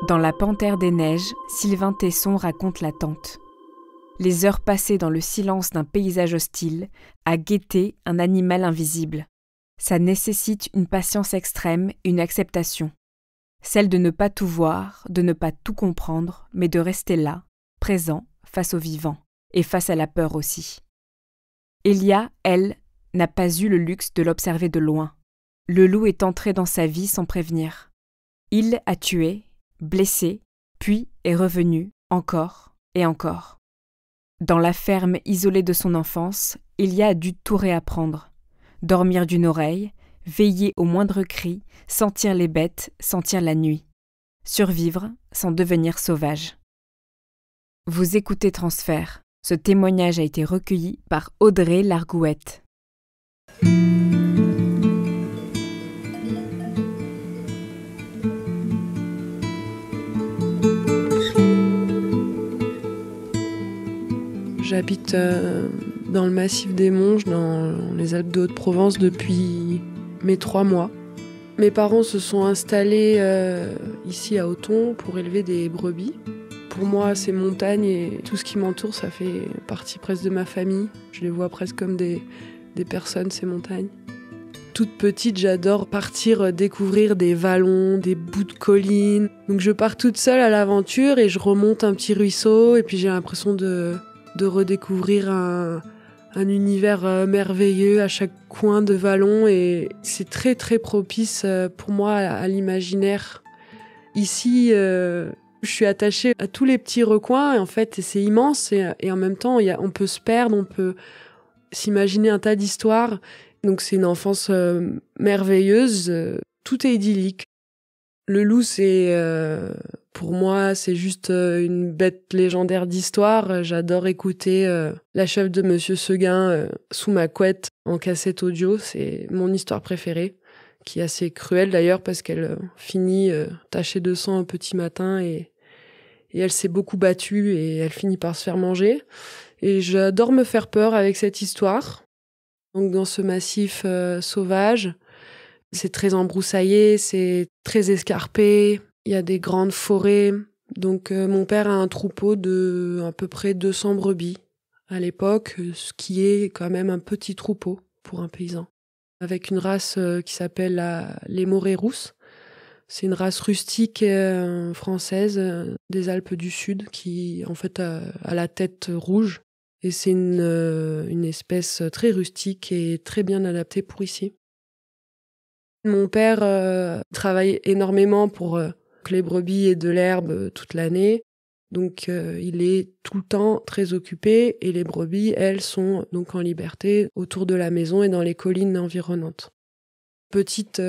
Dans La Panthère des Neiges, Sylvain Tesson raconte l'attente. Les heures passées dans le silence d'un paysage hostile, à guetter un animal invisible. Ça nécessite une patience extrême et une acceptation. Celle de ne pas tout voir, de ne pas tout comprendre, mais de rester là, présent, face au vivant, et face à la peur aussi. Elia, elle, n'a pas eu le luxe de l'observer de loin. Le loup est entré dans sa vie sans prévenir. Il a tué, blessé, puis est revenu, encore et encore. Dans la ferme isolée de son enfance, Elia a dû tout réapprendre. Dormir d'une oreille, veiller au moindre cri, sentir les bêtes, sentir la nuit. Survivre sans devenir sauvage. Vous écoutez Transfert. Ce témoignage a été recueilli par Audrey Largouette. J'habite dans le massif des Monges, dans les Alpes de Haute-Provence, depuis mes 3 mois. Mes parents se sont installés ici à Auton pour élever des brebis. Pour moi, ces montagnes et tout ce qui m'entoure, ça fait partie presque de ma famille. Je les vois presque comme des personnes, ces montagnes. Toute petite, j'adore partir découvrir des vallons, des bouts de collines. Donc je pars toute seule à l'aventure et je remonte un petit ruisseau et puis j'ai l'impression de redécouvrir un univers merveilleux à chaque coin de vallon et c'est très très propice pour moi à l'imaginaire. Ici, je suis attachée à tous les petits recoins et en fait c'est immense et en même temps on peut se perdre, on peut s'imaginer un tas d'histoires. Donc c'est une enfance merveilleuse, tout est idyllique. Le loup, pour moi, c'est juste une bête légendaire d'histoire. J'adore écouter La chèvre de Monsieur Seguin sous ma couette en cassette audio. C'est mon histoire préférée, qui est assez cruelle d'ailleurs parce qu'elle finit tachée de sang un petit matin et elle s'est beaucoup battue et elle finit par se faire manger. Et j'adore me faire peur avec cette histoire. Donc dans ce massif sauvage, c'est très embroussaillé, c'est très escarpé, il y a des grandes forêts. Donc mon père a un troupeau de à peu près 200 brebis à l'époque, ce qui est quand même un petit troupeau pour un paysan. Avec une race qui s'appelle les Morées rousses. C'est une race rustique française des Alpes du Sud qui en fait a la tête rouge. Et c'est une espèce très rustique et très bien adaptée pour ici. Mon père travaille énormément pour que les brebis aient de l'herbe toute l'année. Donc il est tout le temps très occupé et les brebis, elles, sont donc en liberté autour de la maison et dans les collines environnantes. Petite,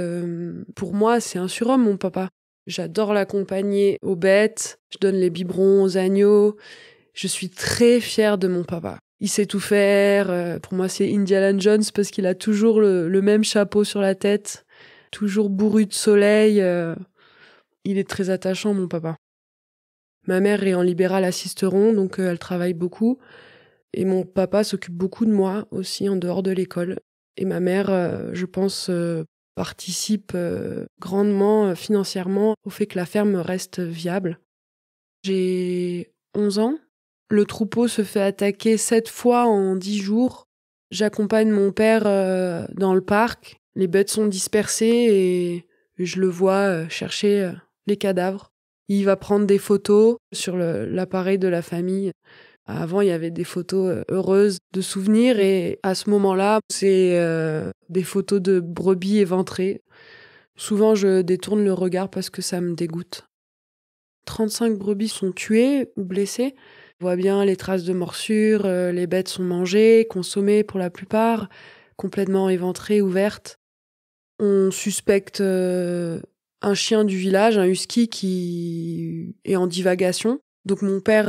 pour moi, c'est un surhomme, mon papa. J'adore l'accompagner aux bêtes, je donne les biberons aux agneaux. Je suis très fière de mon papa. Il sait tout faire. Pour moi, c'est Indiana Jones parce qu'il a toujours le même chapeau sur la tête, toujours bourru de soleil. Il est très attachant, mon papa. Ma mère est en libéral à Sisteron, donc elle travaille beaucoup. Et mon papa s'occupe beaucoup de moi aussi en dehors de l'école. Et ma mère, je pense, participe grandement financièrement au fait que la ferme reste viable. J'ai 11 ans. Le troupeau se fait attaquer 7 fois en 10 jours. J'accompagne mon père dans le parc. Les bêtes sont dispersées et je le vois chercher les cadavres. Il va prendre des photos sur l'appareil de la famille. Avant, il y avait des photos heureuses de souvenirs et à ce moment-là, c'est des photos de brebis éventrées. Souvent, je détourne le regard parce que ça me dégoûte. 35 brebis sont tuées ou blessées. On voit bien les traces de morsures, les bêtes sont mangées, consommées pour la plupart, complètement éventrées, ouvertes. On suspecte un chien du village, un husky qui est en divagation. Donc mon père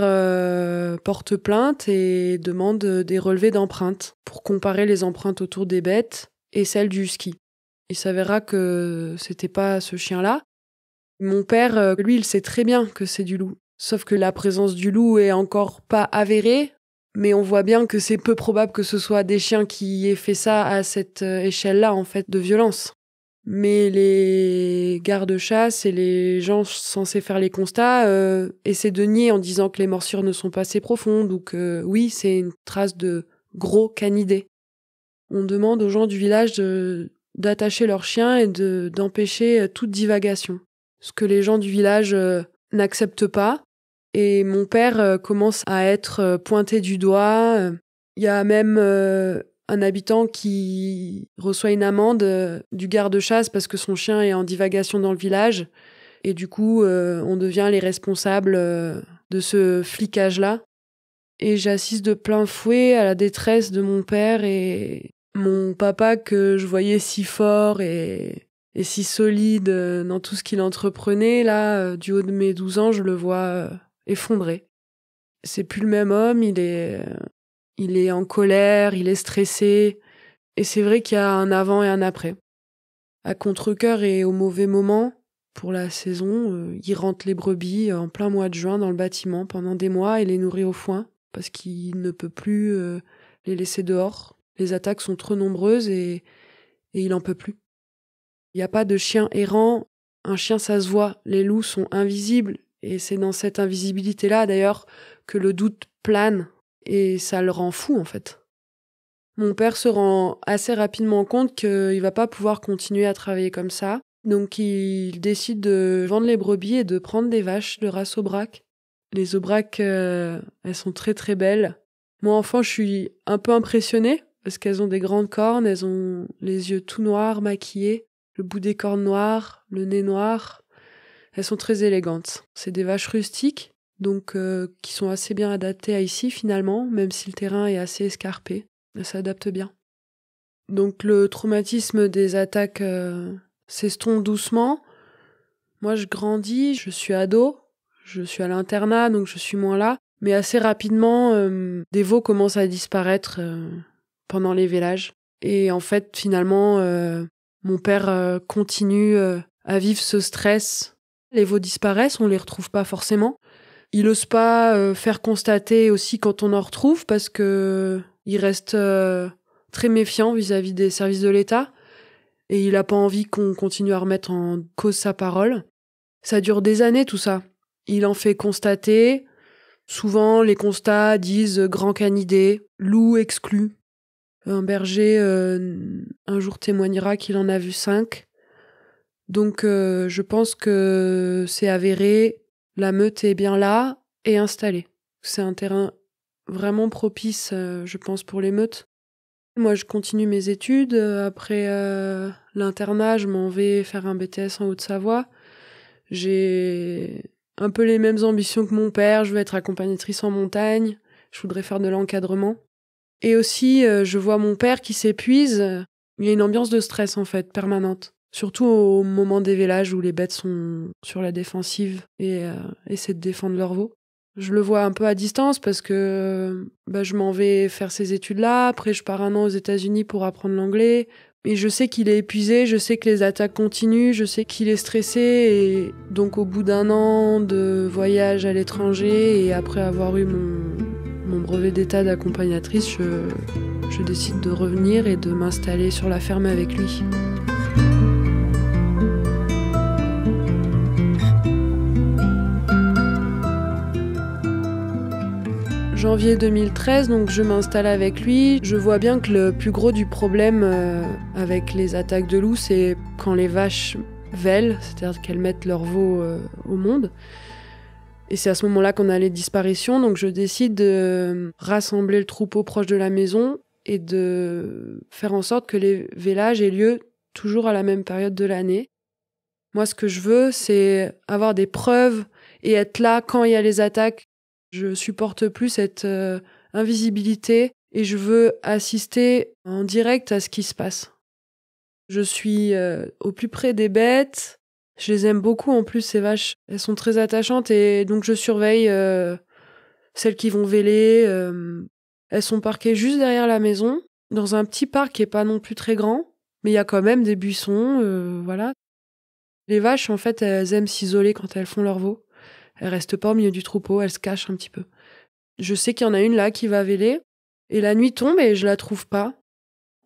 porte plainte et demande des relevés d'empreintes pour comparer les empreintes autour des bêtes et celles du husky. Il s'avérera que c'était pas ce chien-là. Mon père, lui, il sait très bien que c'est du loup. Sauf que la présence du loup est encore pas avérée, mais on voit bien que c'est peu probable que ce soit des chiens qui aient fait ça à cette échelle-là, en fait, de violence. Mais les gardes-chasse et les gens censés faire les constats essaient de nier en disant que les morsures ne sont pas assez profondes ou que oui, c'est une trace de gros canidés. On demande aux gens du village d'attacher leurs chiens et d'empêcher toute divagation. Ce que les gens du village n'acceptent pas. Et mon père commence à être pointé du doigt. Il y a même un habitant qui reçoit une amende du garde-chasse parce que son chien est en divagation dans le village. Et du coup, on devient les responsables de ce flicage-là. Et j'assiste de plein fouet à la détresse de mon père et mon papa que je voyais si fort et si solide dans tout ce qu'il entreprenait. Là, du haut de mes 12 ans, je le vois effondré. C'est plus le même homme, il est en colère, il est stressé. Et c'est vrai qu'il y a un avant et un après. À contre-cœur et au mauvais moment, pour la saison, il rentre les brebis en plein mois de juin dans le bâtiment pendant des mois et les nourrit au foin parce qu'il ne peut plus les laisser dehors. Les attaques sont trop nombreuses et il en peut plus. Il n'y a pas de chien errant. Un chien, ça se voit. Les loups sont invisibles. Et c'est dans cette invisibilité-là, d'ailleurs, que le doute plane. Et ça le rend fou, en fait. Mon père se rend assez rapidement compte qu'il va pas pouvoir continuer à travailler comme ça. Donc il décide de vendre les brebis et de prendre des vaches de race Aubrac. Les Aubrac, elles sont très très belles. Moi, enfant, je suis un peu impressionnée parce qu'elles ont des grandes cornes, elles ont les yeux tout noirs, maquillés, le bout des cornes noires, le nez noir. Elles sont très élégantes. C'est des vaches rustiques, donc qui sont assez bien adaptées à ici finalement, même si le terrain est assez escarpé. Elles s'adaptent bien. Donc le traumatisme des attaques s'estompe doucement. Moi, je grandis, je suis ado, je suis à l'internat, donc je suis moins là. Mais assez rapidement, des veaux commencent à disparaître pendant les vélages. Et en fait, finalement, mon père continue à vivre ce stress. Les veaux disparaissent, on les retrouve pas forcément. Il ose pas faire constater aussi quand on en retrouve parce que il reste très méfiant vis-à-vis des services de l'État et il a pas envie qu'on continue à remettre en cause sa parole. Ça dure des années tout ça. Il en fait constater. Souvent, les constats disent grand canidé, loup exclu. Un berger, un jour témoignera qu'il en a vu 5. Donc, je pense que c'est avéré. La meute est bien là et installée. C'est un terrain vraiment propice, je pense, pour les meutes. Moi, je continue mes études. Après l'internat, je m'en vais faire un BTS en Haute-Savoie. J'ai un peu les mêmes ambitions que mon père. Je veux être accompagnatrice en montagne. Je voudrais faire de l'encadrement. Et aussi, je vois mon père qui s'épuise. Il y a une ambiance de stress, en fait, permanente. Surtout au moment des vélages où les bêtes sont sur la défensive et essaient de défendre leurs veaux. Je le vois un peu à distance parce que je m'en vais faire ces études-là. Après, je pars 1 an aux États-Unis pour apprendre l'anglais. Et je sais qu'il est épuisé, je sais que les attaques continuent, je sais qu'il est stressé. Et donc, au bout d'1 an de voyage à l'étranger et après avoir eu mon brevet d'état d'accompagnatrice, je décide de revenir et de m'installer sur la ferme avec lui. Janvier 2013, donc je m'installe avec lui. Je vois bien que le plus gros du problème avec les attaques de loups, c'est quand les vaches vèlent, c'est-à-dire qu'elles mettent leurs veaux au monde. Et c'est à ce moment-là qu'on a les disparitions, donc je décide de rassembler le troupeau proche de la maison et de faire en sorte que les vélages aient lieu toujours à la même période de l'année. Moi, ce que je veux, c'est avoir des preuves et être là quand il y a les attaques. Je supporte plus cette invisibilité et je veux assister en direct à ce qui se passe. Je suis au plus près des bêtes. Je les aime beaucoup en plus, ces vaches. Elles sont très attachantes et donc je surveille celles qui vont véler. Elles sont parquées juste derrière la maison, dans un petit parc qui est pas non plus très grand, mais il y a quand même des buissons, voilà. Les vaches, en fait, elles aiment s'isoler quand elles font leur veau. Elles restent pas au milieu du troupeau, elles se cachent un petit peu. Je sais qu'il y en a une là qui va véler, et la nuit tombe et je la trouve pas.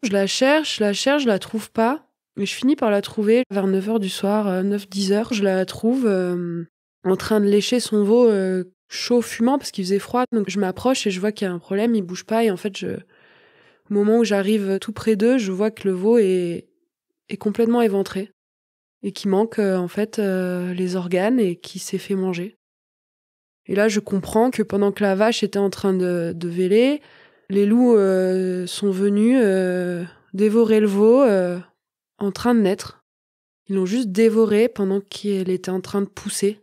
Je la cherche, je la trouve pas. Et je finis par la trouver vers 9h du soir, 9-10h. Je la trouve en train de lécher son veau chaud, fumant, parce qu'il faisait froid. Donc je m'approche et je vois qu'il y a un problème, il bouge pas. Et en fait, au moment où j'arrive tout près d'eux, je vois que le veau est complètement éventré et qu'il manque en fait les organes et qu'il s'est fait manger. Et là, je comprends que pendant que la vache était en train de véler, les loups sont venus dévorer le veau en train de naître. Ils l'ont juste dévoré pendant qu'elle était en train de pousser.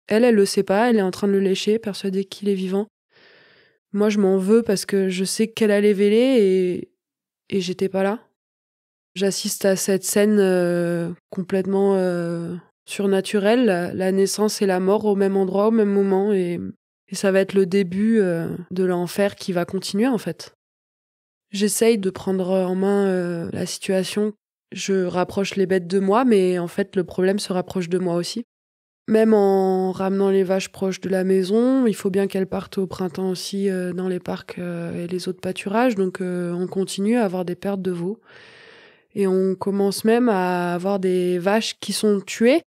Elle le sait pas, elle est en train de le lécher, persuadée qu'il est vivant. Moi, je m'en veux parce que je sais qu'elle allait véler et j'étais pas là. J'assiste à cette scène complètement surnaturelle, la naissance et la mort au même endroit, au même moment, et ça va être le début de l'enfer qui va continuer en fait. J'essaye de prendre en main la situation. Je rapproche les bêtes de moi, mais en fait le problème se rapproche de moi aussi. Même en ramenant les vaches proches de la maison, il faut bien qu'elles partent au printemps aussi dans les parcs et les autres pâturages, donc on continue à avoir des pertes de veaux. Et on commence même à avoir des vaches qui sont tuées.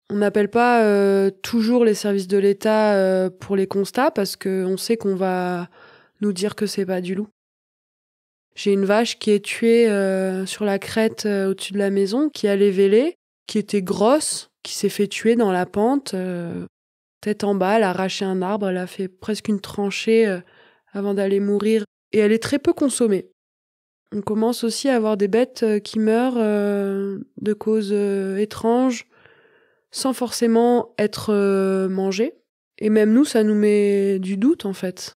On n'appelle pas toujours les services de l'État pour les constats parce qu'on sait qu'on va nous dire que c'est pas du loup. J'ai une vache qui est tuée sur la crête au-dessus de la maison, qui allait véler, qui était grosse, qui s'est fait tuer dans la pente, tête en bas, elle a arraché un arbre, elle a fait presque une tranchée avant d'aller mourir. Et elle est très peu consommée. On commence aussi à avoir des bêtes qui meurent de causes étranges, sans forcément être mangées. Et même nous, ça nous met du doute, en fait.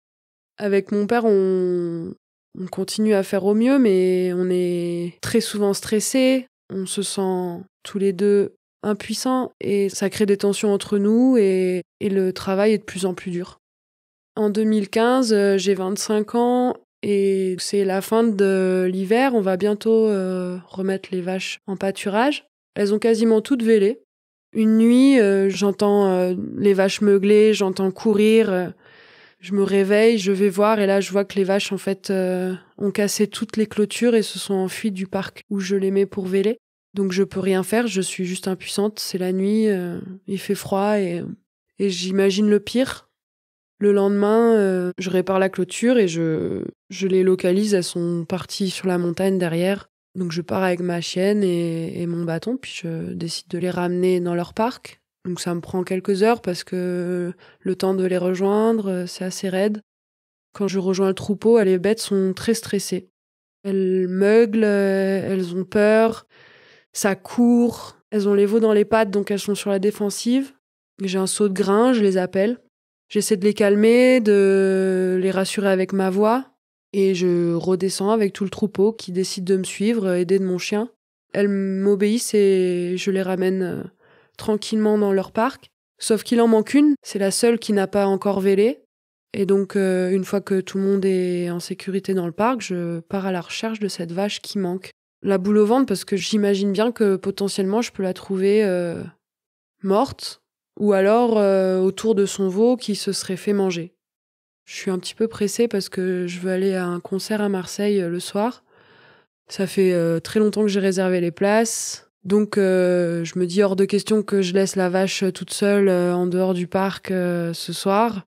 Avec mon père, on continue à faire au mieux, mais on est très souvent stressés. On se sent tous les deux impuissants et ça crée des tensions entre nous et le travail est de plus en plus dur. En 2015, j'ai 25 ans et c'est la fin de l'hiver. On va bientôt remettre les vaches en pâturage. Elles ont quasiment toutes vélé. Une nuit, j'entends les vaches meugler, j'entends courir. Je me réveille, je vais voir et là je vois que les vaches en fait ont cassé toutes les clôtures et se sont enfuies du parc où je les mets pour véler. Donc je peux rien faire, je suis juste impuissante. C'est la nuit, il fait froid et j'imagine le pire. Le lendemain, je répare la clôture et je les localise. Elles sont parties sur la montagne derrière. Donc je pars avec ma chienne et mon bâton, puis je décide de les ramener dans leur parc. Donc ça me prend quelques heures parce que le temps de les rejoindre, c'est assez raide. Quand je rejoins le troupeau, les bêtes sont très stressées. Elles meuglent, elles ont peur, ça court, elles ont les veaux dans les pattes, donc elles sont sur la défensive. J'ai un seau de grain, je les appelle. J'essaie de les calmer, de les rassurer avec ma voix. Et je redescends avec tout le troupeau qui décide de me suivre, aidé de mon chien. Elles m'obéissent et je les ramène tranquillement dans leur parc. Sauf qu'il en manque une, c'est la seule qui n'a pas encore vélé. Et donc, une fois que tout le monde est en sécurité dans le parc, je pars à la recherche de cette vache qui manque. La boule au ventre parce que j'imagine bien que potentiellement je peux la trouver morte ou alors autour de son veau qui se serait fait manger. Je suis un petit peu pressée parce que je veux aller à un concert à Marseille le soir. Ça fait très longtemps que j'ai réservé les places. Donc je me dis hors de question que je laisse la vache toute seule en dehors du parc ce soir.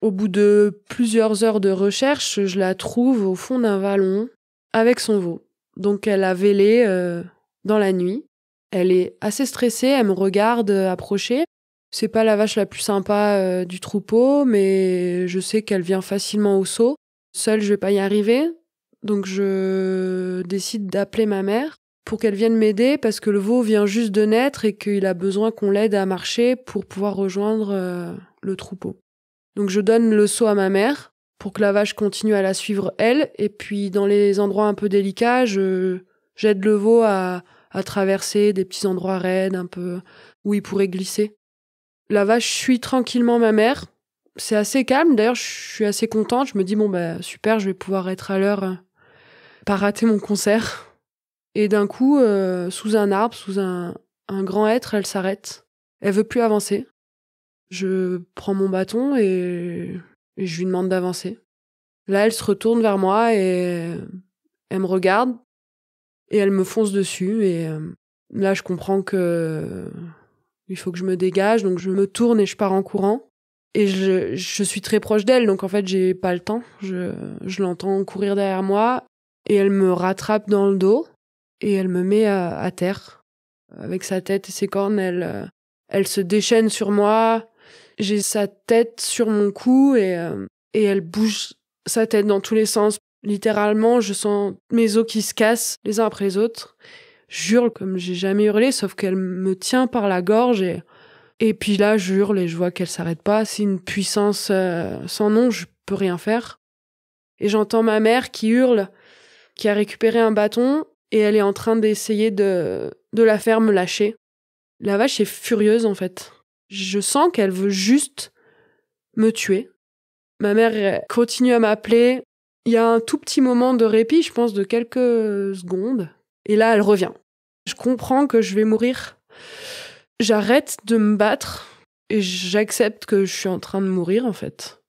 Au bout de plusieurs heures de recherche, je la trouve au fond d'un vallon avec son veau. Donc elle a vélé dans la nuit. Elle est assez stressée, elle me regarde approcher. C'est pas la vache la plus sympa du troupeau, mais je sais qu'elle vient facilement au seau. Seule, je vais pas y arriver. Donc je décide d'appeler ma mère pour qu'elle vienne m'aider parce que le veau vient juste de naître et qu'il a besoin qu'on l'aide à marcher pour pouvoir rejoindre le troupeau. Donc je donne le seau à ma mère pour que la vache continue à la suivre elle. Et puis dans les endroits un peu délicats, j'aide le veau à traverser des petits endroits raides un peu où il pourrait glisser. La vache suit tranquillement ma mère. C'est assez calme. D'ailleurs, je suis assez contente. Je me dis, bon, super, je vais pouvoir être à l'heure, pas rater mon concert. Et d'un coup, sous un arbre, sous un grand hêtre, elle s'arrête. Elle veut plus avancer. Je prends mon bâton et je lui demande d'avancer. Là, elle se retourne vers moi et elle me regarde. Et elle me fonce dessus et là je comprends que il faut que je me dégage, donc je me tourne et je pars en courant. Et je suis très proche d'elle, donc en fait j'ai pas le temps. Je l'entends courir derrière moi et elle me rattrape dans le dos et elle me met à terre. Avec sa tête et ses cornes, elle se déchaîne sur moi. J'ai sa tête sur mon cou et elle bouge sa tête dans tous les sens. Littéralement, je sens mes os qui se cassent les uns après les autres. J'hurle comme j'ai jamais hurlé, sauf qu'elle me tient par la gorge et puis là, je hurle et je vois qu'elle s'arrête pas. C'est une puissance sans nom, je peux rien faire. Et j'entends ma mère qui hurle, qui a récupéré un bâton et elle est en train d'essayer de la faire me lâcher. La vache est furieuse en fait. Je sens qu'elle veut juste me tuer. Ma mère continue à m'appeler. Il y a un tout petit moment de répit, je pense de quelques secondes. Et là, elle revient. Je comprends que je vais mourir. J'arrête de me battre et j'accepte que je suis en train de mourir en fait.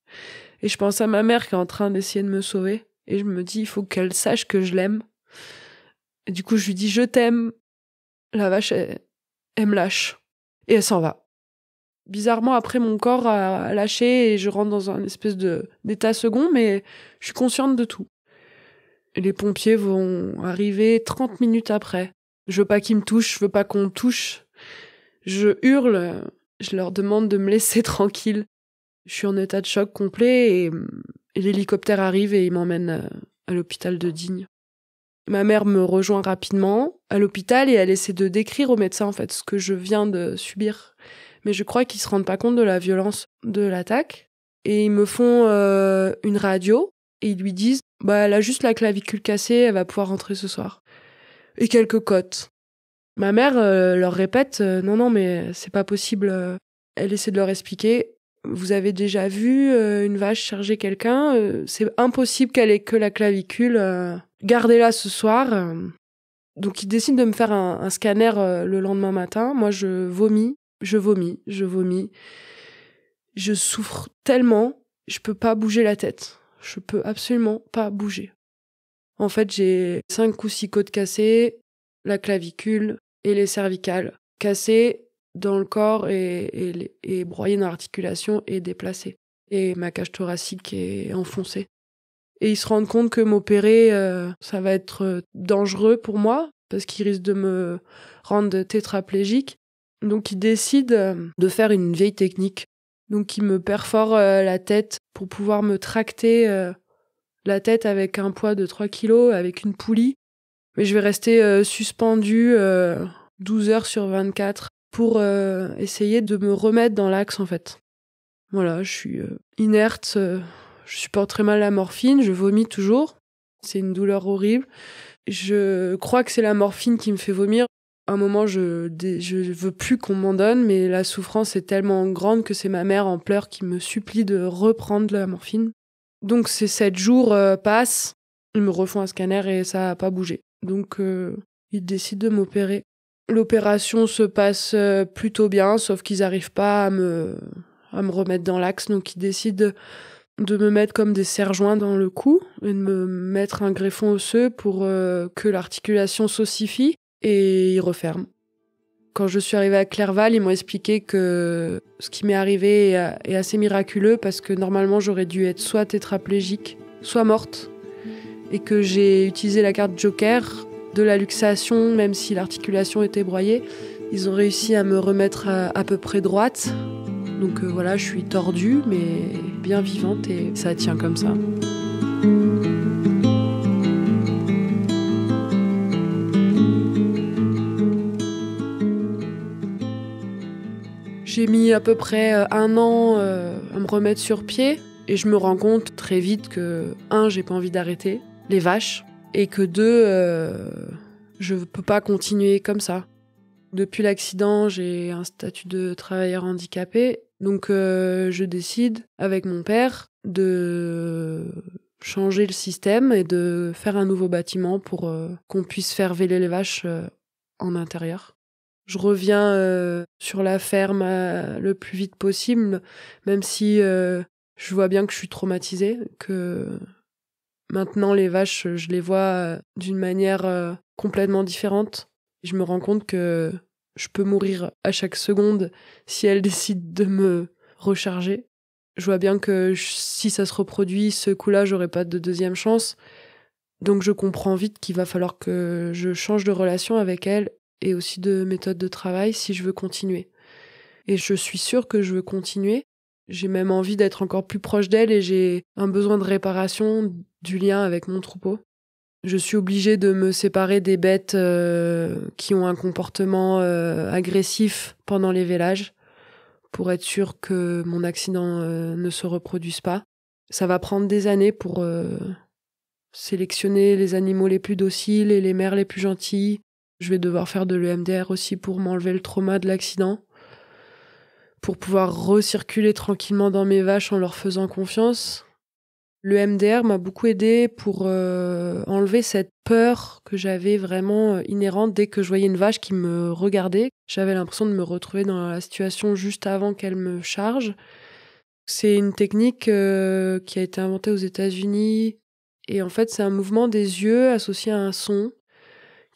Et je pense à ma mère qui est en train d'essayer de me sauver. Et je me dis, il faut qu'elle sache que je l'aime. Et du coup, je lui dis, je t'aime. La vache, elle me lâche. Et elle s'en va. Bizarrement, après, mon corps a lâché et je rentre dans un espèce d'état second, mais je suis consciente de tout. Et les pompiers vont arriver 30 minutes après. Je veux pas qu'ils me touchent, je veux pas qu'on me touche. Je hurle, je leur demande de me laisser tranquille. Je suis en état de choc complet et l'hélicoptère arrive et il m'emmène à l'hôpital de Digne. Ma mère me rejoint rapidement à l'hôpital et elle essaie de décrire au médecin en fait ce que je viens de subir. Mais je crois qu'ils se rendent pas compte de la violence de l'attaque. Et ils me font une radio et ils lui disent elle a juste la clavicule cassée, elle va pouvoir rentrer ce soir. Et quelques côtes. Ma mère leur répète non mais c'est pas possible. Elle essaie de leur expliquer. Vous avez déjà vu une vache charger quelqu'un, c'est impossible qu'elle ait que la clavicule. Gardez-la ce soir. Donc ils décident de me faire un scanner le lendemain matin. Moi je vomis. Je souffre tellement, je peux pas bouger la tête. Je peux absolument pas bouger. En fait, j'ai 5 ou 6 côtes cassées, la clavicule et les cervicales cassées dans le corps et broyées dans l'articulation et déplacées. Et ma cage thoracique est enfoncée. Et ils se rendent compte que m'opérer, ça va être dangereux pour moi parce qu'ils risquent de me rendre tétraplégique. Donc ils décident de faire une vieille technique. Donc ils me perforent la tête pour pouvoir me tracter la tête avec un poids de 3 kilos, avec une poulie. Mais je vais rester suspendue 12 heures sur 24 pour essayer de me remettre dans l'axe en fait. Voilà, je suis inerte, je supporte très mal la morphine, je vomis toujours. C'est une douleur horrible. Je crois que c'est la morphine qui me fait vomir. À un moment, je veux plus qu'on m'en donne, mais la souffrance est tellement grande que c'est ma mère en pleurs qui me supplie de reprendre la morphine. Donc ces 7 jours passent, ils me refont un scanner et ça a pas bougé. Donc ils décident de m'opérer. L'opération se passe plutôt bien, sauf qu'ils arrivent pas à me remettre dans l'axe, donc ils décident de me mettre comme des serre-joints dans le cou et de me mettre un greffon osseux pour que l'articulation s'ossifie. Et ils referment. Quand je suis arrivée à Clerval, ils m'ont expliqué que ce qui m'est arrivé est assez miraculeux parce que normalement j'aurais dû être soit tétraplégique, soit morte. Et que j'ai utilisé la carte Joker de la luxation, même si l'articulation était broyée. Ils ont réussi à me remettre à peu près droite. Donc voilà, je suis tordue mais bien vivante et ça tient comme ça. J'ai mis à peu près 1 an à me remettre sur pied et je me rends compte très vite que 1, j'ai pas envie d'arrêter les vaches et que 2, je peux pas continuer comme ça. Depuis l'accident, j'ai un statut de travailleur handicapé, donc je décide avec mon père de changer le système et de faire un nouveau bâtiment pour qu'on puisse faire véler les vaches en intérieur. Je reviens sur la ferme le plus vite possible, même si je vois bien que je suis traumatisée, que Maintenant, les vaches, je les vois d'une manière complètement différente. Je me rends compte que je peux mourir à chaque seconde si elles décident de me recharger. Je vois bien que si ça se reproduit, ce coup-là, j'aurai pas de deuxième chance. Donc je comprends vite qu'il va falloir que je change de relation avec elles et aussi de méthode de travail si je veux continuer. Et je suis sûre que je veux continuer. J'ai même envie d'être encore plus proche d'elles et j'ai un besoin de réparation du lien avec mon troupeau. Je suis obligée de me séparer des bêtes qui ont un comportement agressif pendant les vélages pour être sûre que mon accident ne se reproduise pas. Ça va prendre des années pour sélectionner les animaux les plus dociles et les mères les plus gentilles. Je vais devoir faire de l'EMDR aussi pour m'enlever le trauma de l'accident, pour pouvoir recirculer tranquillement dans mes vaches en leur faisant confiance. Le MDR m'a beaucoup aidé pour enlever cette peur que j'avais vraiment inhérente dès que je voyais une vache qui me regardait. J'avais l'impression de me retrouver dans la situation juste avant qu'elle me charge. C'est une technique qui a été inventée aux États-Unis. Et en fait, c'est un mouvement des yeux associé à un son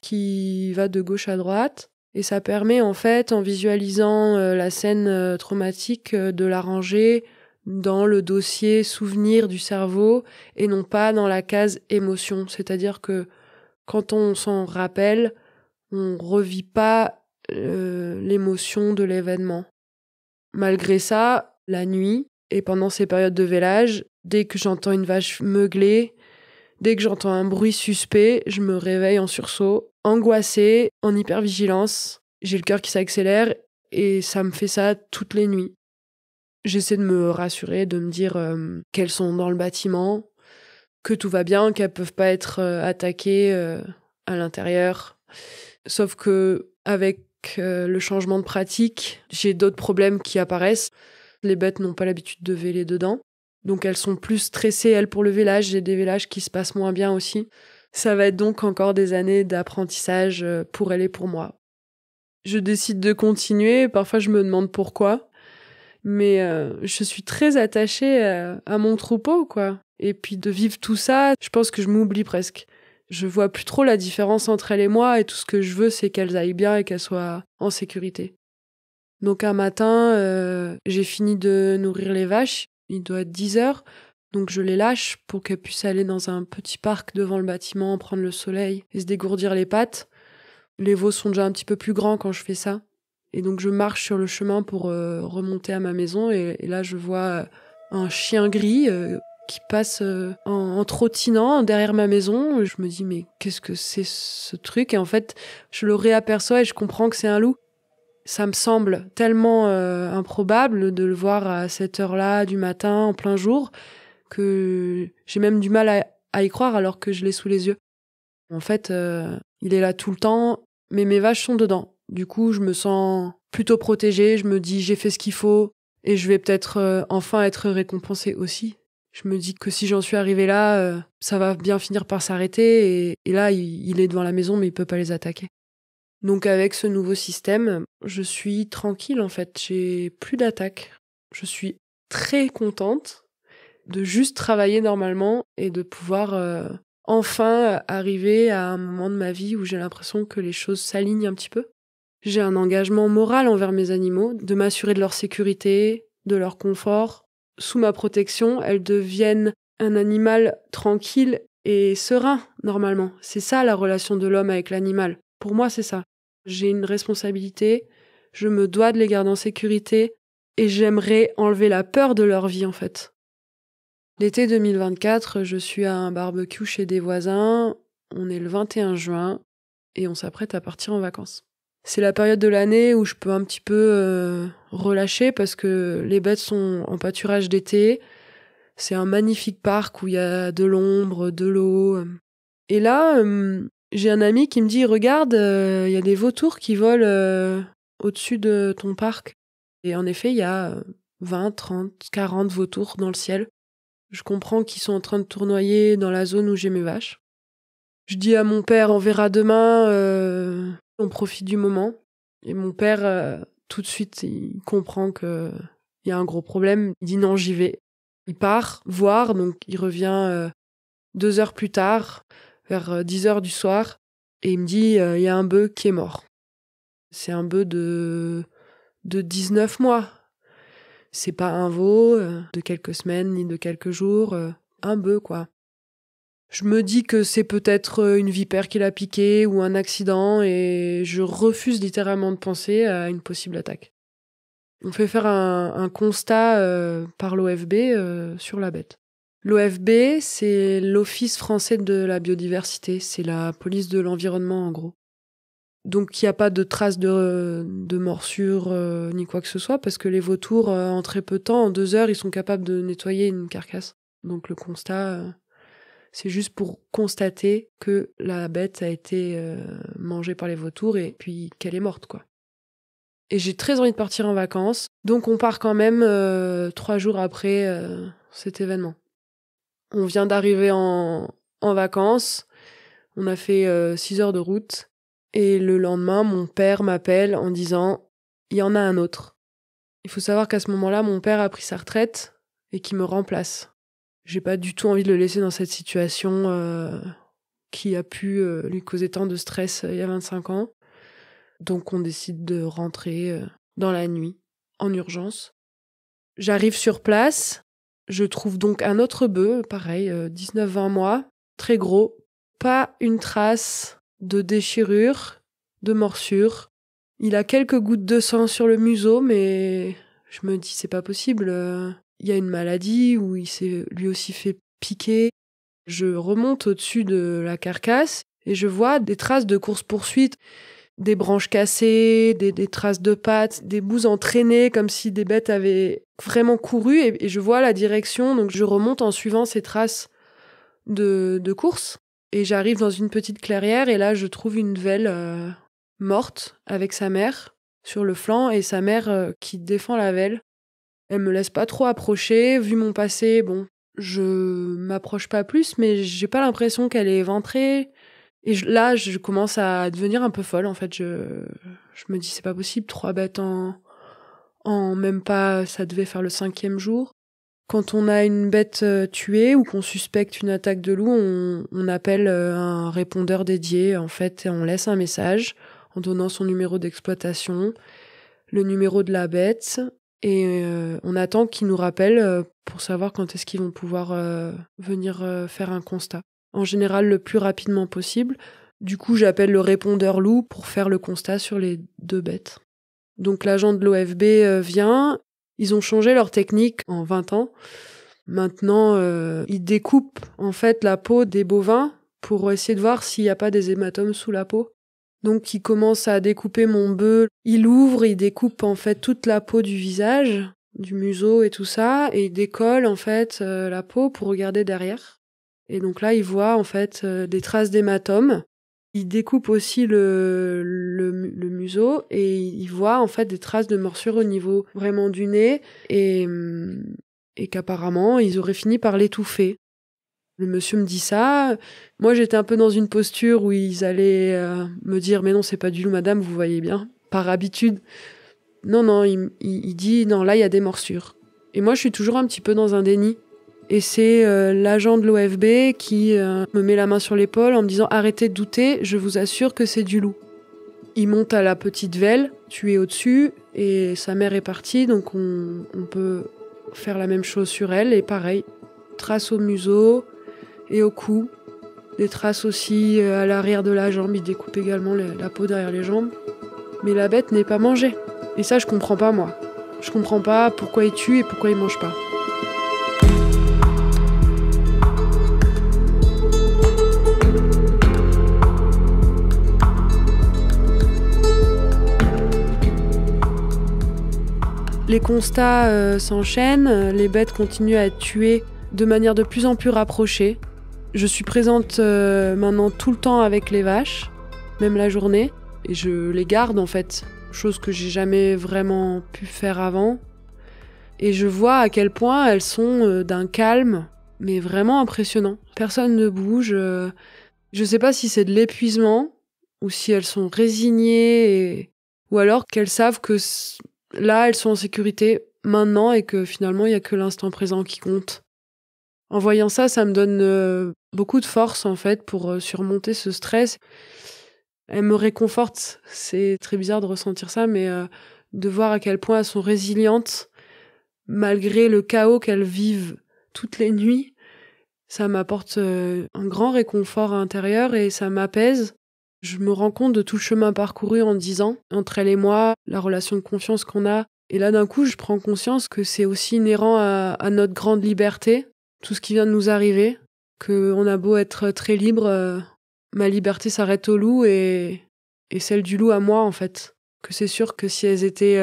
qui va de gauche à droite. Et ça permet, en fait, en visualisant la scène traumatique, de la ranger dans le dossier souvenir du cerveau et non pas dans la case émotion. C'est-à-dire que quand on s'en rappelle, on revit pas l'émotion de l'événement. Malgré ça, la nuit et pendant ces périodes de vélage, dès que j'entends une vache meugler, dès que j'entends un bruit suspect, je me réveille en sursaut, angoissée, en hypervigilance. J'ai le cœur qui s'accélère et ça me fait ça toutes les nuits. J'essaie de me rassurer, de me dire qu'elles sont dans le bâtiment, que tout va bien, qu'elles peuvent pas être attaquées à l'intérieur. Sauf que avec le changement de pratique, j'ai d'autres problèmes qui apparaissent. Les bêtes n'ont pas l'habitude de véler dedans. Donc elles sont plus stressées, elles, pour le vélage. J'ai des vélages qui se passent moins bien aussi. Ça va être donc encore des années d'apprentissage pour elles et pour moi. Je décide de continuer. Parfois, je me demande pourquoi. Mais je suis très attachée à mon troupeau, quoi. Et puis de vivre tout ça, je pense que je m'oublie presque. Je vois plus trop la différence entre elles et moi, et tout ce que je veux, c'est qu'elles aillent bien et qu'elles soient en sécurité. Donc un matin, j'ai fini de nourrir les vaches. Il doit être 10h. Donc je les lâche pour qu'elles puissent aller dans un petit parc devant le bâtiment, prendre le soleil et se dégourdir les pattes. Les veaux sont déjà un petit peu plus grands quand je fais ça. Et donc je marche sur le chemin pour remonter à ma maison et là je vois un chien gris qui passe en trottinant derrière ma maison. Je me dis mais qu'est-ce que c'est ce truc? Et en fait je le réaperçois et je comprends que c'est un loup. Ça me semble tellement improbable de le voir à cette heure-là du matin en plein jour que j'ai même du mal à y croire alors que je l'ai sous les yeux. En fait il est là tout le temps mais mes vaches sont dedans. Du coup, je me sens plutôt protégée, je me dis j'ai fait ce qu'il faut et je vais peut-être enfin être récompensée aussi. Je me dis que si j'en suis arrivée là, ça va bien finir par s'arrêter et là, il est devant la maison mais il peut pas les attaquer. Donc avec ce nouveau système, je suis tranquille en fait, j'ai plus d'attaques. Je suis très contente de juste travailler normalement et de pouvoir enfin arriver à un moment de ma vie où j'ai l'impression que les choses s'alignent un petit peu. J'ai un engagement moral envers mes animaux, de m'assurer de leur sécurité, de leur confort. Sous ma protection, elles deviennent un animal tranquille et serein, normalement. C'est ça la relation de l'homme avec l'animal. Pour moi, c'est ça. J'ai une responsabilité, je me dois de les garder en sécurité et j'aimerais enlever la peur de leur vie, en fait. L'été 2024, je suis à un barbecue chez des voisins. On est le 21 juin et on s'apprête à partir en vacances. C'est la période de l'année où je peux un petit peu relâcher parce que les bêtes sont en pâturage d'été. C'est un magnifique parc où il y a de l'ombre, de l'eau. Et là, j'ai un ami qui me dit « Regarde, il y a des vautours qui volent au-dessus de ton parc. » Et en effet, il y a 20, 30, 40 vautours dans le ciel. Je comprends qu'ils sont en train de tournoyer dans la zone où j'ai mes vaches. Je dis à mon père « On verra demain. » On profite du moment. Et mon père, tout de suite, il comprend qu'il y a un gros problème. Il dit non, j'y vais. Il part voir, donc il revient 2 heures plus tard, vers 10 heures du soir, et il me dit il y a un bœuf qui est mort. C'est un bœuf de 19 mois. C'est pas un veau de quelques semaines ni de quelques jours, un bœuf quoi. Je me dis que c'est peut-être une vipère qui l'a piqué ou un accident et je refuse littéralement de penser à une possible attaque. On fait faire un constat par l'OFB sur la bête. L'OFB, c'est l'Office français de la biodiversité, c'est la police de l'environnement en gros. Donc il n'y a pas de traces de morsures ni quoi que ce soit parce que les vautours, en très peu de temps, en 2 heures, ils sont capables de nettoyer une carcasse. Donc le constat... c'est juste pour constater que la bête a été mangée par les vautours et puis qu'elle est morte, quoi. Et j'ai très envie de partir en vacances, donc on part quand même 3 jours après cet événement. On vient d'arriver en vacances, on a fait 6 heures de route, et le lendemain, mon père m'appelle en disant « il y en a un autre ». Il faut savoir qu'à ce moment-là, mon père a pris sa retraite et qu'il me remplace. J'ai pas du tout envie de le laisser dans cette situation qui a pu lui causer tant de stress il y a 25 ans. Donc on décide de rentrer dans la nuit, en urgence. J'arrive sur place, je trouve donc un autre bœuf, pareil, 19-20 mois, très gros. Pas une trace de déchirure, de morsure. Il a quelques gouttes de sang sur le museau, mais je me dis c'est pas possible. Il y a une maladie où il s'est lui aussi fait piquer. Je remonte au-dessus de la carcasse et je vois des traces de course-poursuite, des branches cassées, des traces de pattes, des bouts entraînés comme si des bêtes avaient vraiment couru et je vois la direction. Donc je remonte en suivant ces traces de course et j'arrive dans une petite clairière et là je trouve une velle morte avec sa mère sur le flanc et sa mère qui défend la velle. Elle me laisse pas trop approcher, vu mon passé, bon, je m'approche pas plus, mais j'ai pas l'impression qu'elle est éventrée. Et là, je commence à devenir un peu folle, en fait. Je me dis, c'est pas possible, 3 bêtes en même pas, ça devait faire le 5e jour. Quand on a une bête tuée ou qu'on suspecte une attaque de loup, on appelle un répondeur dédié, en fait, et on laisse un message en donnant son numéro d'exploitation, le numéro de la bête, et on attend qu'ils nous rappellent pour savoir quand est-ce qu'ils vont pouvoir venir faire un constat. En général, le plus rapidement possible. Du coup, j'appelle le répondeur loup pour faire le constat sur les 2 bêtes. Donc l'agent de l'OFB vient. Ils ont changé leur technique en 20 ans. Maintenant, ils découpent en fait la peau des bovins pour essayer de voir s'il n'y a pas des hématomes sous la peau. Donc, il commence à découper mon bœuf. Il ouvre, il découpe en fait toute la peau du visage, du museau et tout ça, et il décolle en fait la peau pour regarder derrière. Et donc là, il voit en fait des traces d'hématomes. Il découpe aussi le museau et il voit en fait des traces de morsure au niveau vraiment du nez et qu'apparemment, ils auraient fini par l'étouffer. Le monsieur me dit ça. Moi, j'étais un peu dans une posture où ils allaient me dire « Mais non, c'est pas du loup, madame, vous voyez bien. » Par habitude. Non, il dit « Non, là, il y a des morsures. » Et moi, je suis toujours un petit peu dans un déni. Et c'est l'agent de l'OFB qui me met la main sur l'épaule en me disant « Arrêtez de douter, je vous assure que c'est du loup. » Il monte à la petite velle, tué au-dessus, et sa mère est partie, donc on peut faire la même chose sur elle. Et pareil, traces au museau et au cou, des traces aussi à l'arrière de la jambe. Il découpe également la peau derrière les jambes. Mais la bête n'est pas mangée. Et ça, je comprends pas, moi. Je comprends pas pourquoi il tue et pourquoi il mange pas. Les constats s'enchaînent, les bêtes continuent à être tuées de manière de plus en plus rapprochée. Je suis présente maintenant tout le temps avec les vaches, même la journée, et je les garde en fait, chose que j'ai jamais vraiment pu faire avant. Et je vois à quel point elles sont d'un calme, mais vraiment impressionnant. Personne ne bouge. Je sais pas si c'est de l'épuisement, ou si elles sont résignées, ou alors qu'elles savent que là, elles sont en sécurité maintenant et que finalement, il n'y a que l'instant présent qui compte. En voyant ça, ça me donne beaucoup de force en fait pour surmonter ce stress. Elle me réconforte, c'est très bizarre de ressentir ça, mais de voir à quel point elles sont résilientes malgré le chaos qu'elles vivent toutes les nuits. Ça m'apporte un grand réconfort intérieur et ça m'apaise. Je me rends compte de tout le chemin parcouru en 10 ans, entre elle et moi, la relation de confiance qu'on a. Et là, d'un coup, je prends conscience que c'est aussi inhérent à notre grande liberté, tout ce qui vient de nous arriver, qu'on a beau être très libre, ma liberté s'arrête au loup et celle du loup à moi, en fait. Que c'est sûr que si elles étaient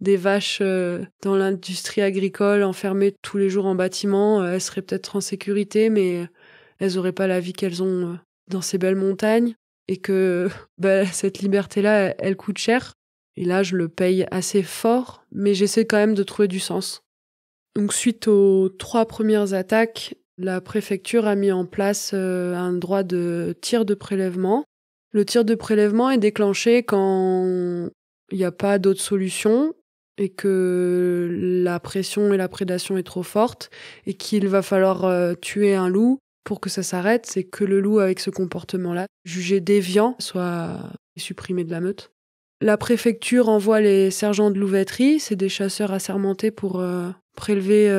des vaches dans l'industrie agricole, enfermées tous les jours en bâtiment, elles seraient peut-être en sécurité, mais elles n'auraient pas la vie qu'elles ont dans ces belles montagnes. Et que cette liberté-là, elle coûte cher. Et là, je le paye assez fort, mais j'essaie quand même de trouver du sens. Donc, suite aux 3 premières attaques, la préfecture a mis en place un droit de tir de prélèvement. Le tir de prélèvement est déclenché quand il n'y a pas d'autre solution et que la pression et la prédation est trop forte et qu'il va falloir tuer un loup. Pour que ça s'arrête, c'est que le loup avec ce comportement-là, jugé déviant, soit supprimé de la meute. La préfecture envoie les sergents de louveterie, c'est des chasseurs assermentés pour prélever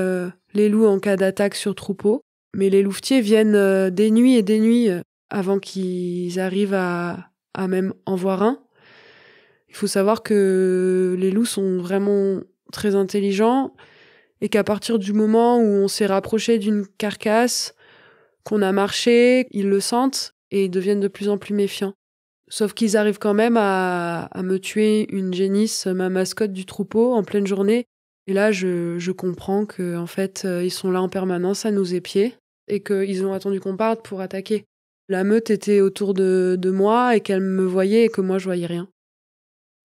les loups en cas d'attaque sur troupeau. Mais les louvetiers viennent des nuits et des nuits avant qu'ils arrivent à même en voir un. Il faut savoir que les loups sont vraiment très intelligents et qu'à partir du moment où on s'est rapproché d'une carcasse, qu'on a marché, ils le sentent et ils deviennent de plus en plus méfiants. Sauf qu'ils arrivent quand même à me tuer une génisse, ma mascotte du troupeau, en pleine journée. Et là, je comprends qu'en fait, ils sont là en permanence à nous épier et qu'ils ont attendu qu'on parte pour attaquer. La meute était autour de moi et qu'elle me voyait et que moi, je voyais rien.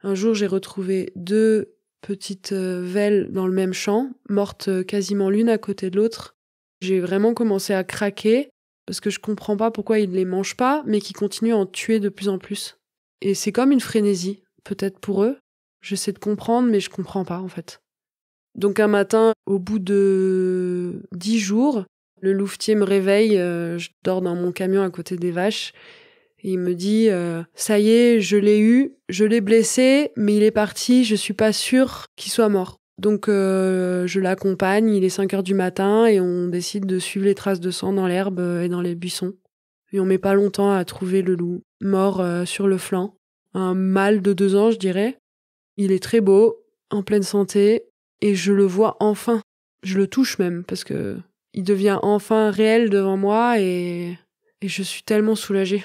Un jour, j'ai retrouvé 2 petites velles dans le même champ, mortes quasiment l'une à côté de l'autre. J'ai vraiment commencé à craquer parce que je comprends pas pourquoi ils les mangent pas, mais qu'ils continuent à en tuer de plus en plus. Et c'est comme une frénésie, peut-être pour eux. J'essaie de comprendre, mais je comprends pas en fait. Donc un matin, au bout de 10 jours, le louvetier me réveille, je dors dans mon camion à côté des vaches, et il me dit « Ça y est, je l'ai eu, je l'ai blessé, mais il est parti, je suis pas sûre qu'il soit mort ». Donc je l'accompagne, il est 5h du matin et on décide de suivre les traces de sang dans l'herbe et dans les buissons. Et on met pas longtemps à trouver le loup, mort sur le flanc. Un mâle de 2 ans, je dirais. Il est très beau, en pleine santé, et je le vois enfin. Je le touche même, parce que il devient enfin réel devant moi et je suis tellement soulagée.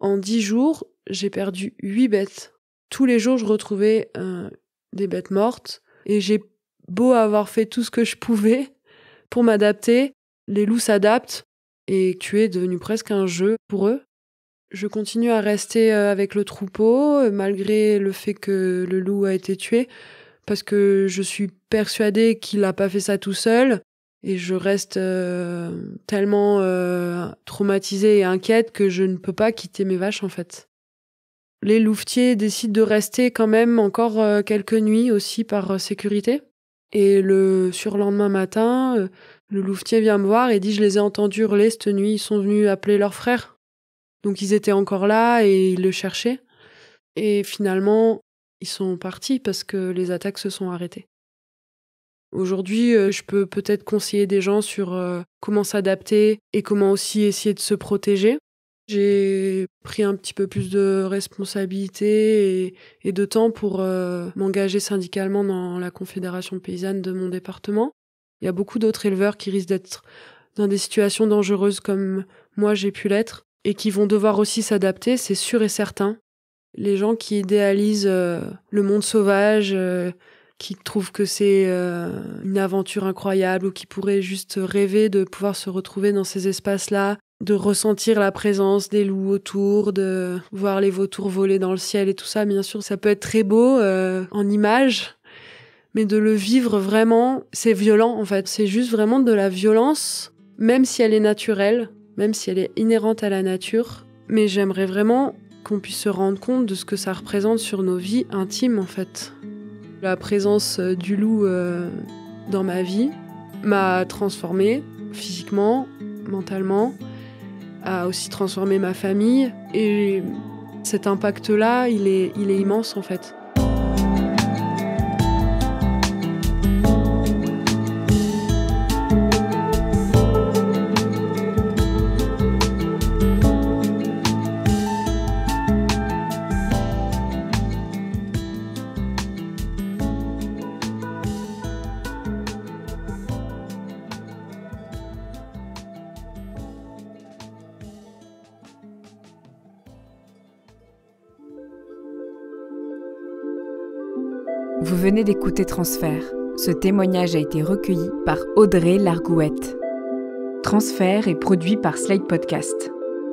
En 10 jours, j'ai perdu 8 bêtes. Tous les jours, je retrouvais des bêtes mortes. Et j'ai beau avoir fait tout ce que je pouvais pour m'adapter, les loups s'adaptent et tuer est devenu presque un jeu pour eux. Je continue à rester avec le troupeau malgré le fait que le loup a été tué parce que je suis persuadée qu'il n'a pas fait ça tout seul et je reste tellement traumatisée et inquiète que je ne peux pas quitter mes vaches en fait. Les louvetiers décident de rester quand même encore quelques nuits aussi par sécurité. Et le surlendemain matin, le louvetier vient me voir et dit « Je les ai entendus hurler cette nuit, ils sont venus appeler leur frère ». Donc ils étaient encore là et ils le cherchaient. Et finalement, ils sont partis parce que les attaques se sont arrêtées. Aujourd'hui, je peux peut-être conseiller des gens sur comment s'adapter et comment aussi essayer de se protéger. J'ai pris un petit peu plus de responsabilité et de temps pour m'engager syndicalement dans la Confédération paysanne de mon département. Il y a beaucoup d'autres éleveurs qui risquent d'être dans des situations dangereuses comme moi j'ai pu l'être et qui vont devoir aussi s'adapter, c'est sûr et certain. Les gens qui idéalisent le monde sauvage, qui trouvent que c'est une aventure incroyable ou qui pourraient juste rêver de pouvoir se retrouver dans ces espaces-là, de ressentir la présence des loups autour, de voir les vautours voler dans le ciel et tout ça, bien sûr, ça peut être très beau en images, mais de le vivre vraiment, c'est violent en fait. C'est juste vraiment de la violence, même si elle est naturelle, même si elle est inhérente à la nature. Mais j'aimerais vraiment qu'on puisse se rendre compte de ce que ça représente sur nos vies intimes en fait. La présence du loup dans ma vie m'a transformée physiquement, mentalement, a aussi transformé ma famille. Et cet impact-là, il est immense en fait. Vous venez d'écouter Transfert. Ce témoignage a été recueilli par Audrey Largouette. Transfert est produit par Slate Podcast.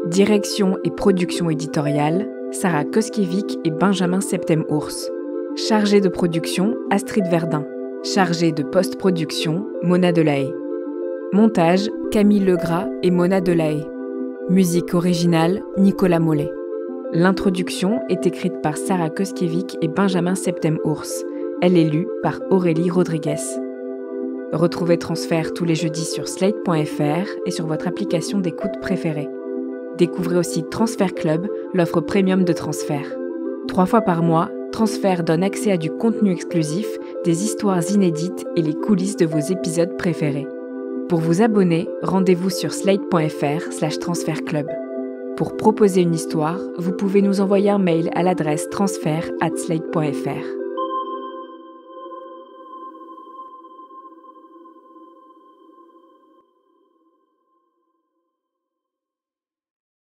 Direction et production éditoriale, Sarah Koskiewicz et Benjamin Septem-Ours. Chargée de production, Astrid Verdun. Chargée de post-production, Mona Delahaye. Montage, Camille Legras et Mona Delahaye. Musique originale, Nicolas Mollet. L'introduction est écrite par Sarah Koskiewicz et Benjamin Septem-Ours. Elle est lue par Aurélie Rodriguez. Retrouvez Transfert tous les jeudis sur slate.fr et sur votre application d'écoute préférée. Découvrez aussi Transfert Club, l'offre premium de Transfert. 3 fois par mois, Transfert donne accès à du contenu exclusif, des histoires inédites et les coulisses de vos épisodes préférés. Pour vous abonner, rendez-vous sur slate.fr/transfertclub. Pour proposer une histoire, vous pouvez nous envoyer un mail à l'adresse transfert@slate.fr.